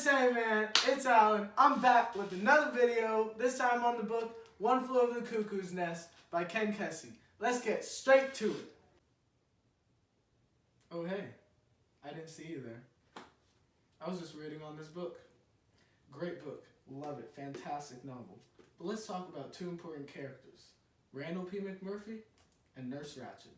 Hey man, it's Alan. I'm back with another video, this time on the book One Flew Over the Cuckoo's Nest by Ken Kesey. Let's get straight to it. Oh hey, I didn't see you there. I was just reading on this book. Great book, love it, fantastic novel. But let's talk about two important characters, Randall P. McMurphy and Nurse Ratched.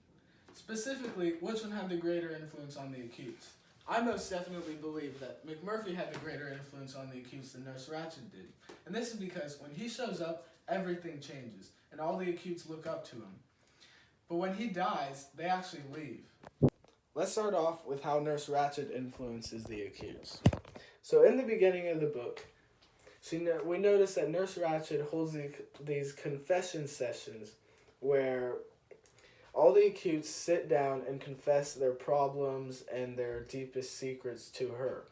Specifically, which one had the greater influence on the acutes? I most definitely believe that McMurphy had the greater influence on the acutes than Nurse Ratched did. And this is because when he shows up, everything changes, and all the acutes look up to him. But when he dies, they actually leave. Let's start off with how Nurse Ratched influences the acutes. So in the beginning of the book, we notice that Nurse Ratched holds these confession sessions where all the acutes sit down and confess their problems and their deepest secrets to her.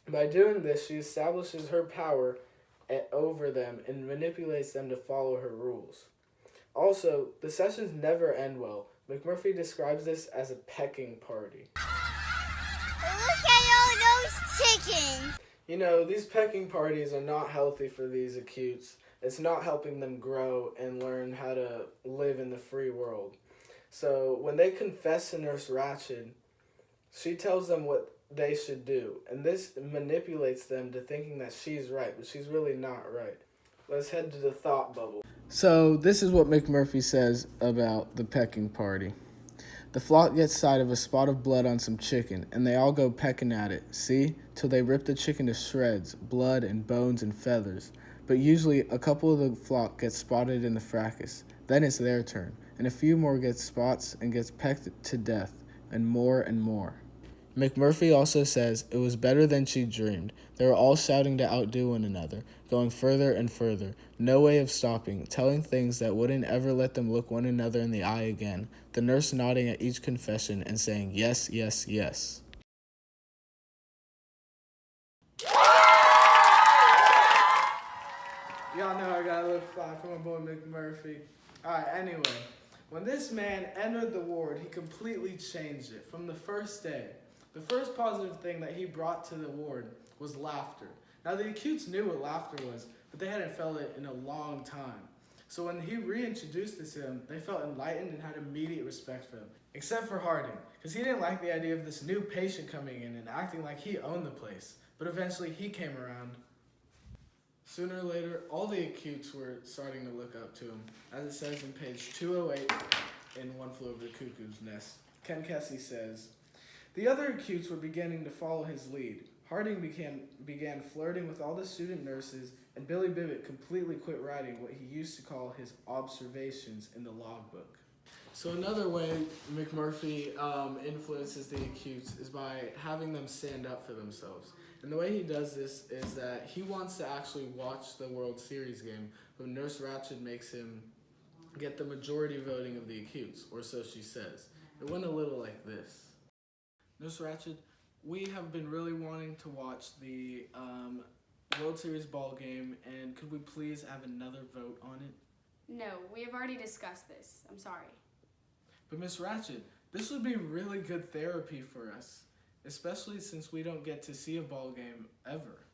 By doing this, she establishes her power over them and manipulates them to follow her rules. Also, the sessions never end well. McMurphy describes this as a pecking party. Look at all those chickens! You know, these pecking parties are not healthy for these acutes. It's not helping them grow and learn how to live in the free world. So when they confess to Nurse Ratched, she tells them what they should do. And this manipulates them to thinking that she's right, but she's really not right. Let's head to the thought bubble. So this is what McMurphy says about the pecking party. The flock gets sight of a spot of blood on some chicken, and they all go pecking at it, see? Till they rip the chicken to shreds, blood and bones and feathers. But usually a couple of the flock get spotted in the fracas. Then it's their turn, and a few more get spots and gets pecked to death, and more and more. McMurphy also says it was better than she dreamed. They were all shouting to outdo one another, going further and further, no way of stopping, telling things that wouldn't ever let them look one another in the eye again, the nurse nodding at each confession and saying yes, yes, yes. Y'all know I got a little fly from my boy McMurphy. Alright, anyway, when this man entered the ward, he completely changed it from the first day. The first positive thing that he brought to the ward was laughter. Now, the acutes knew what laughter was, but they hadn't felt it in a long time. So when he reintroduced it to them, they felt enlightened and had immediate respect for him. Except for Harding, because he didn't like the idea of this new patient coming in and acting like he owned the place. But eventually, he came around. Sooner or later, all the acutes were starting to look up to him, as it says in page 208 in One Flew Over the Cuckoo's Nest. Ken Kesey says, the other acutes were beginning to follow his lead. Harding began flirting with all the student nurses, and Billy Bibbit completely quit writing what he used to call his observations in the logbook. So another way McMurphy influences the acutes is by having them stand up for themselves. And the way he does this is that he wants to actually watch the World Series game, but Nurse Ratched makes him get the majority voting of the acutes, or so she says. It went a little like this. Nurse Ratched, we have been really wanting to watch the World Series ball game, and could we please have another vote on it? No, we have already discussed this. I'm sorry. But Miss Ratched, this would be really good therapy for us, especially since we don't get to see a ball game ever.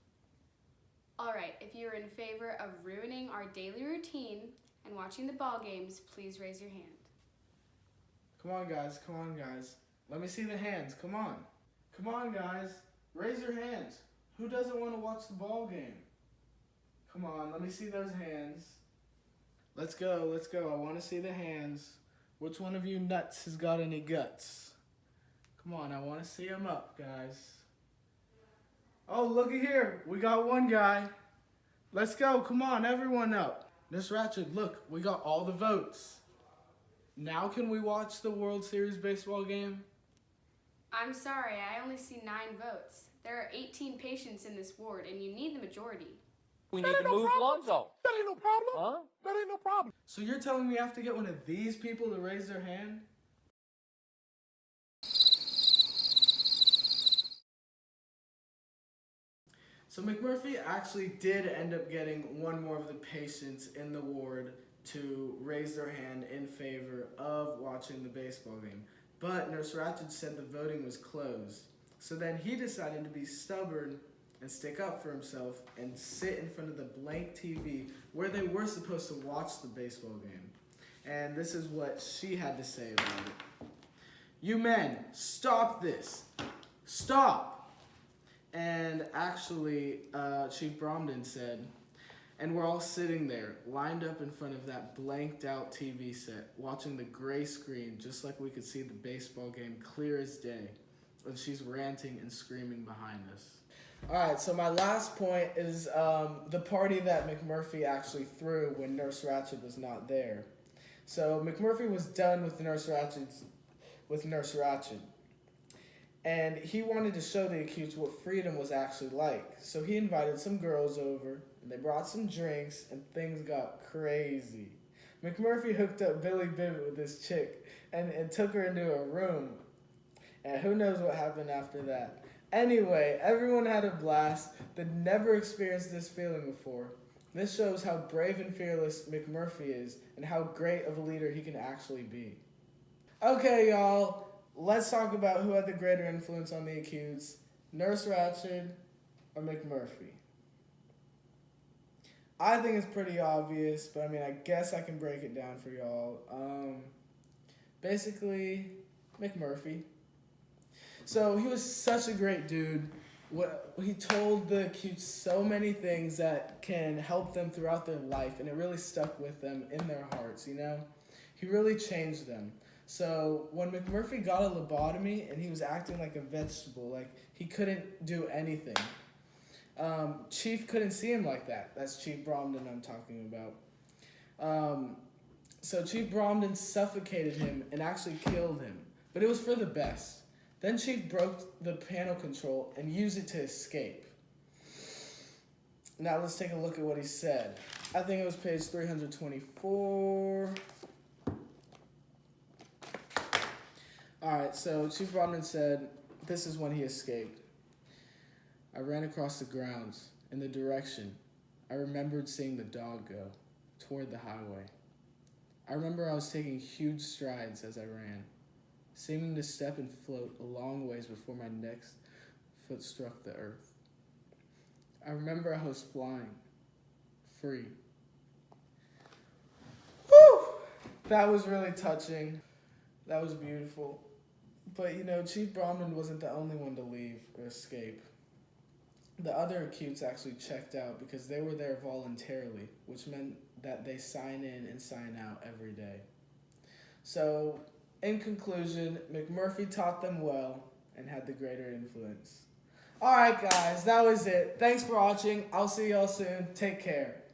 All right, if you're in favor of ruining our daily routine and watching the ball games, please raise your hand. Come on, guys. Come on, guys. Let me see the hands. Come on. Come on, guys. Raise your hands. Who doesn't want to watch the ball game? Come on, let me see those hands. Let's go, let's go. I want to see the hands. Which one of you nuts has got any guts? Come on, I want to see them up, guys. Oh, looky here. We got one guy. Let's go. Come on, everyone up. Miss Ratched, look, we got all the votes. Now can we watch the World Series baseball game? I'm sorry, I only see 9 votes. There are 18 patients in this ward, and you need the majority. We need to move Lonzo. That ain't no problem. Huh? That ain't no problem. So you're telling me I have to get one of these people to raise their hand? So McMurphy actually did end up getting one more of the patients in the ward to raise their hand in favor of watching the baseball game. But Nurse Ratched said the voting was closed. So then he decided to be stubborn and stick up for himself and sit in front of the blank TV where they were supposed to watch the baseball game. And this is what she had to say about it. "You men, stop this. Stop." And actually, Chief Bromden said, and we're all sitting there, lined up in front of that blanked out TV set, watching the gray screen, just like we could see the baseball game clear as day. And she's ranting and screaming behind us. All right, so my last point is the party that McMurphy actually threw when Nurse Ratched was not there. So McMurphy was done with Nurse Ratched. And he wanted to show the Acutes what freedom was actually like. So he invited some girls over, and they brought some drinks, and things got crazy. McMurphy hooked up Billy Bibbit with this chick and took her into a room. And who knows what happened after that. Anyway, everyone had a blast. They'd never experienced this feeling before. This shows how brave and fearless McMurphy is and how great of a leader he can actually be. Okay, y'all. Let's talk about who had the greater influence on the Acutes, Nurse Ratched or McMurphy. I think it's pretty obvious, but I mean, I guess I can break it down for y'all. Basically, McMurphy. So he was such a great dude. He told the Acutes so many things that can help them throughout their life, and it really stuck with them in their hearts, you know? He really changed them. So when McMurphy got a lobotomy and he was acting like a vegetable, like he couldn't do anything. Chief couldn't see him like that. That's Chief Bromden I'm talking about. So Chief Bromden suffocated him and actually killed him. But it was for the best. Then Chief broke the panel control and used it to escape. Now let's take a look at what he said. I think it was page 324. Alright, so Chief Bromden said, this is when he escaped. "I ran across the grounds, in the direction. I remembered seeing the dog go, toward the highway. I remember I was taking huge strides as I ran, seeming to step and float a long ways before my next foot struck the earth. I remember I was flying, free." Whew! That was really touching. That was beautiful. But, you know, Chief Bromden wasn't the only one to leave or escape. The other Acutes actually checked out because they were there voluntarily, which meant that they sign in and sign out every day. So, in conclusion, McMurphy taught them well and had the greater influence. Alright guys, that was it. Thanks for watching. I'll see y'all soon. Take care.